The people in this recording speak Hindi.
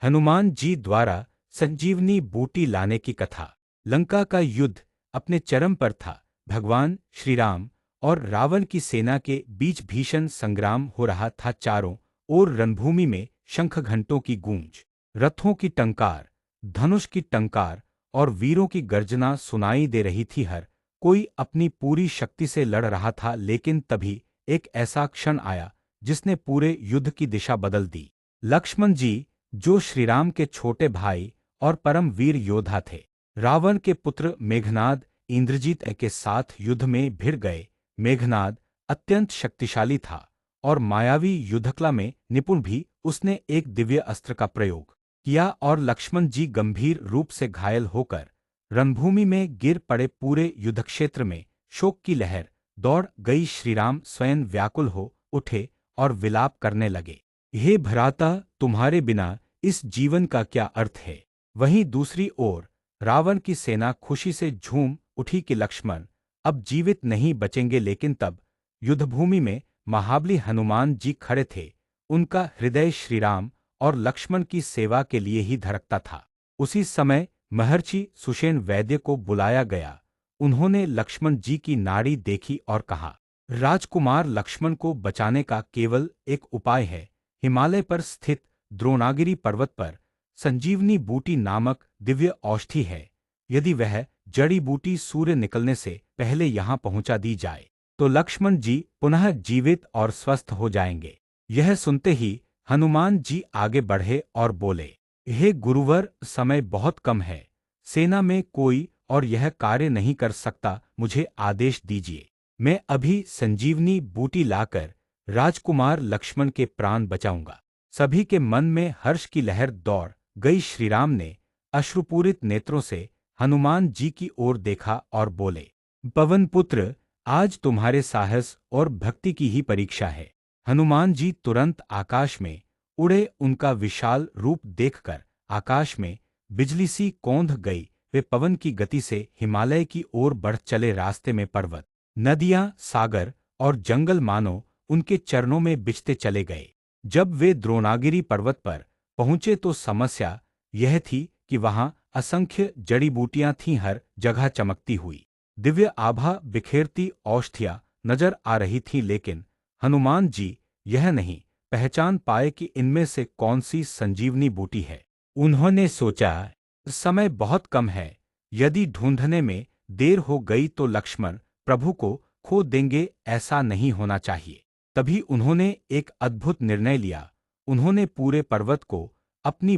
हनुमान जी द्वारा संजीवनी बूटी लाने की कथा। लंका का युद्ध अपने चरम पर था। भगवान श्री राम और रावण की सेना के बीच भीषण संग्राम हो रहा था। चारों ओर रणभूमि में शंख घंटों की गूंज, रथों की टंकार, धनुष की टंकार और वीरों की गर्जना सुनाई दे रही थी। हर कोई अपनी पूरी शक्ति से लड़ रहा था। लेकिन तभी एक ऐसा क्षण आया जिसने पूरे युद्ध की दिशा बदल दी। लक्ष्मण जी, जो श्रीराम के छोटे भाई और परम वीर योद्धा थे, रावण के पुत्र मेघनाद इंद्रजीत के साथ युद्ध में भिड़ गए। मेघनाद अत्यंत शक्तिशाली था और मायावी युद्धकला में निपुण भी। उसने एक दिव्य अस्त्र का प्रयोग किया और लक्ष्मण जी गंभीर रूप से घायल होकर रणभूमि में गिर पड़े। पूरे युद्धक्षेत्र में शोक की लहर दौड़ गई। श्रीराम स्वयं व्याकुल हो उठे और विलाप करने लगे, हे भ्राता, तुम्हारे बिना इस जीवन का क्या अर्थ है। वहीं दूसरी ओर रावण की सेना खुशी से झूम उठी कि लक्ष्मण अब जीवित नहीं बचेंगे। लेकिन तब युद्धभूमि में महाबली हनुमान जी खड़े थे। उनका हृदय श्रीराम और लक्ष्मण की सेवा के लिए ही धड़कता था। उसी समय महर्षि सुषेण वैद्य को बुलाया गया। उन्होंने लक्ष्मण जी की नाड़ी देखी और कहा, राजकुमार, लक्ष्मण को बचाने का केवल एक उपाय है। हिमालय पर स्थित द्रोणागिरी पर्वत पर संजीवनी बूटी नामक दिव्य औषधि है। यदि वह जड़ी बूटी सूर्य निकलने से पहले यहाँ पहुँचा दी जाए तो लक्ष्मण जी पुनः जीवित और स्वस्थ हो जाएंगे। यह सुनते ही हनुमान जी आगे बढ़े और बोले, हे गुरुवर, समय बहुत कम है। सेना में कोई और यह कार्य नहीं कर सकता। मुझे आदेश दीजिए, मैं अभी संजीवनी बूटी लाकर राजकुमार लक्ष्मण के प्राण बचाऊंगा। सभी के मन में हर्ष की लहर दौड़ गई। श्रीराम ने अश्रुपूरित नेत्रों से हनुमान जी की ओर देखा और बोले, पवन पुत्र, आज तुम्हारे साहस और भक्ति की ही परीक्षा है। हनुमान जी तुरंत आकाश में उड़े। उनका विशाल रूप देखकर आकाश में बिजली सी कौंध गई। वे पवन की गति से हिमालय की ओर बढ़ चले। रास्ते में पर्वत, नदियां, सागर और जंगल मानो उनके चरणों में बिछते चले गए। जब वे द्रोणागिरी पर्वत पर पहुंचे तो समस्या यह थी कि वहां असंख्य जड़ी बूटियां थीं, हर जगह चमकती हुई दिव्य आभा बिखेरती औषधियां नजर आ रही थीं। लेकिन हनुमान जी यह नहीं पहचान पाए कि इनमें से कौन सी संजीवनी बूटी है। उन्होंने सोचा, समय बहुत कम है। यदि ढूंढने में देर हो गई तो लक्ष्मण प्रभु को खो देंगे। ऐसा नहीं होना चाहिए। तभी उन्होंने एक अद्भुत निर्णय लिया। उन्होंने पूरे पर्वत को अपनी